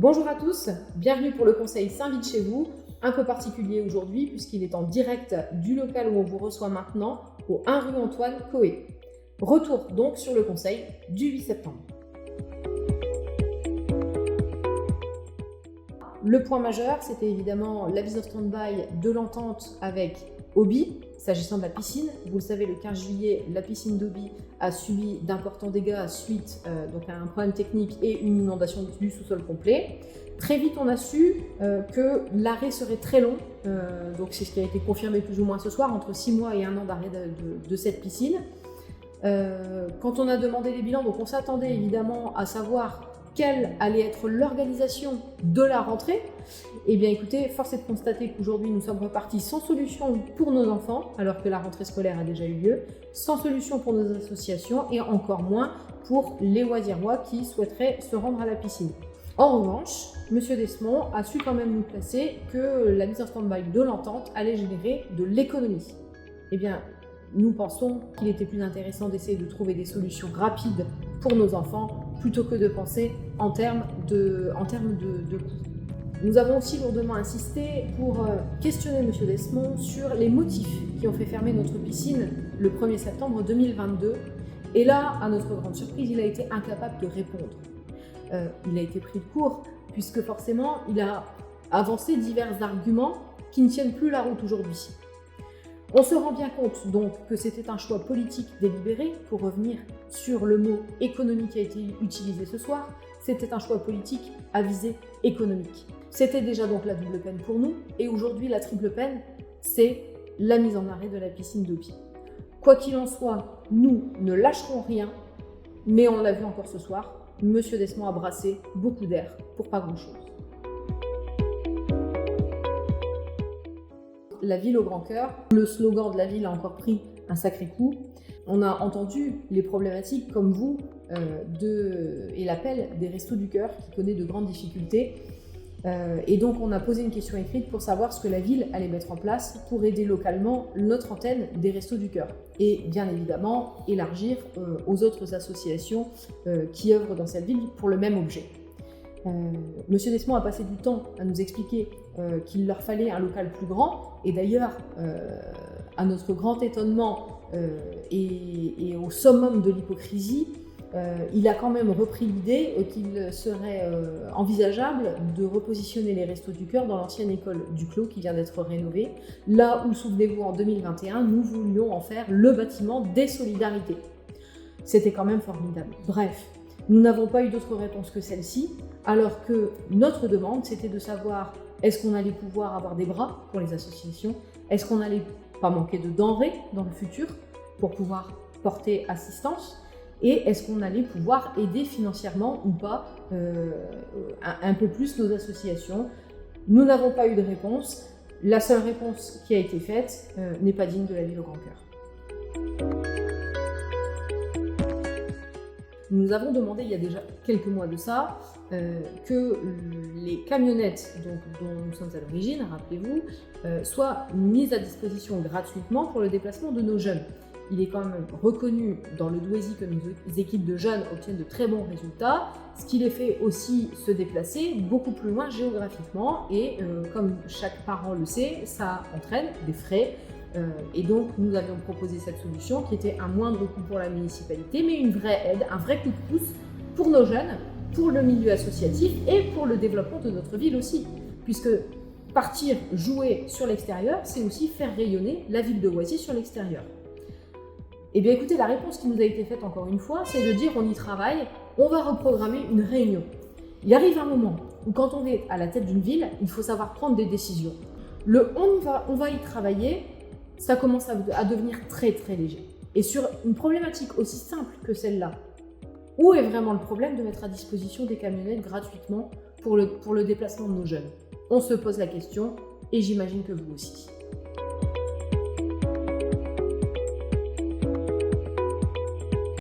Bonjour à tous, bienvenue pour le conseil s'invite chez vous, un peu particulier aujourd'hui puisqu'il est en direct du local où on vous reçoit maintenant, au 1 rue Antoine Coé. Retour donc sur le conseil du 8 septembre. Le point majeur, c'était évidemment la mise en stand-by de l'entente avec Obi, s'agissant de la piscine. Vous le savez, le 15 juillet, la piscine d'Obi a subi d'importants dégâts suite à un problème technique et une inondation du sous-sol complet. Très vite, on a su que l'arrêt serait très long, donc c'est ce qui a été confirmé plus ou moins ce soir, entre 6 mois et 1 an d'arrêt de cette piscine. Quand on a demandé les bilans, donc on s'attendait évidemment à savoir quelle allait être l'organisation de la rentrée. Eh bien écoutez, force est de constater qu'aujourd'hui nous sommes repartis sans solution pour nos enfants, alors que la rentrée scolaire a déjà eu lieu, sans solution pour nos associations et encore moins pour les Oisirois qui souhaiteraient se rendre à la piscine. En revanche, M. Desmond a su quand même nous placer que la mise en stand-by de l'entente allait générer de l'économie. Eh bien, nous pensons qu'il était plus intéressant d'essayer de trouver des solutions rapides pour nos enfants plutôt que de penser en termes de coûts. Nous avons aussi lourdement insisté pour questionner M. Desmond sur les motifs qui ont fait fermer notre piscine le 1er septembre 2022. Et là, à notre grande surprise, il a été incapable de répondre. Il a été pris de court puisque forcément, il a avancé divers arguments qui ne tiennent plus la route aujourd'hui. On se rend bien compte donc que c'était un choix politique délibéré, pour revenir sur le mot économie qui a été utilisé ce soir, c'était un choix politique à visée économique. C'était déjà donc la double peine pour nous, et aujourd'hui la triple peine, c'est la mise en arrêt de la piscine d'Obi. Quoi qu'il en soit, nous ne lâcherons rien, mais on l'a vu encore ce soir, M. Desmond a brassé beaucoup d'air pour pas grand-chose. La ville au grand cœur, le slogan de la ville a encore pris un sacré coup. On a entendu les problématiques comme vous et l'appel des Restos du Cœur qui connaît de grandes difficultés. Et donc on a posé une question écrite pour savoir ce que la ville allait mettre en place pour aider localement notre antenne des Restos du Cœur. Et bien évidemment élargir aux autres associations qui œuvrent dans cette ville pour le même objet. Monsieur Desmond a passé du temps à nous expliquer qu'il leur fallait un local plus grand, et d'ailleurs, à notre grand étonnement et au summum de l'hypocrisie, il a quand même repris l'idée qu'il serait envisageable de repositionner les Restos du Cœur dans l'ancienne école du Clos qui vient d'être rénovée, là où, souvenez-vous, en 2021, nous voulions en faire le bâtiment des solidarités. C'était quand même formidable. Bref. Nous n'avons pas eu d'autre réponse que celle-ci, alors que notre demande, c'était de savoir est-ce qu'on allait pouvoir avoir des bras pour les associations, est-ce qu'on n'allait pas manquer de denrées dans le futur pour pouvoir porter assistance, et est-ce qu'on allait pouvoir aider financièrement ou pas un peu plus nos associations. Nous n'avons pas eu de réponse. La seule réponse qui a été faite n'est pas digne de la ville au grand cœur. Nous avons demandé il y a déjà quelques mois de ça que les camionnettes dont nous sommes à l'origine, rappelez-vous, soient mises à disposition gratuitement pour le déplacement de nos jeunes. Il est quand même reconnu dans le Douaisis que nos équipes de jeunes obtiennent de très bons résultats, ce qui les fait aussi se déplacer beaucoup plus loin géographiquement et comme chaque parent le sait, ça entraîne des frais. Et donc nous avions proposé cette solution qui était un moindre coût pour la municipalité, mais une vraie aide, un vrai coup de pouce pour nos jeunes, pour le milieu associatif et pour le développement de notre ville aussi. Puisque partir jouer sur l'extérieur, c'est aussi faire rayonner la ville de Oisy sur l'extérieur. Eh bien écoutez, la réponse qui nous a été faite encore une fois, c'est de dire on y travaille, on va reprogrammer une réunion. Il arrive un moment où quand on est à la tête d'une ville, il faut savoir prendre des décisions. On va y travailler, ça commence à devenir très très léger. Et sur une problématique aussi simple que celle-là, où est vraiment le problème de mettre à disposition des camionnettes gratuitement pour le déplacement de nos jeunes? On se pose la question et j'imagine que vous aussi.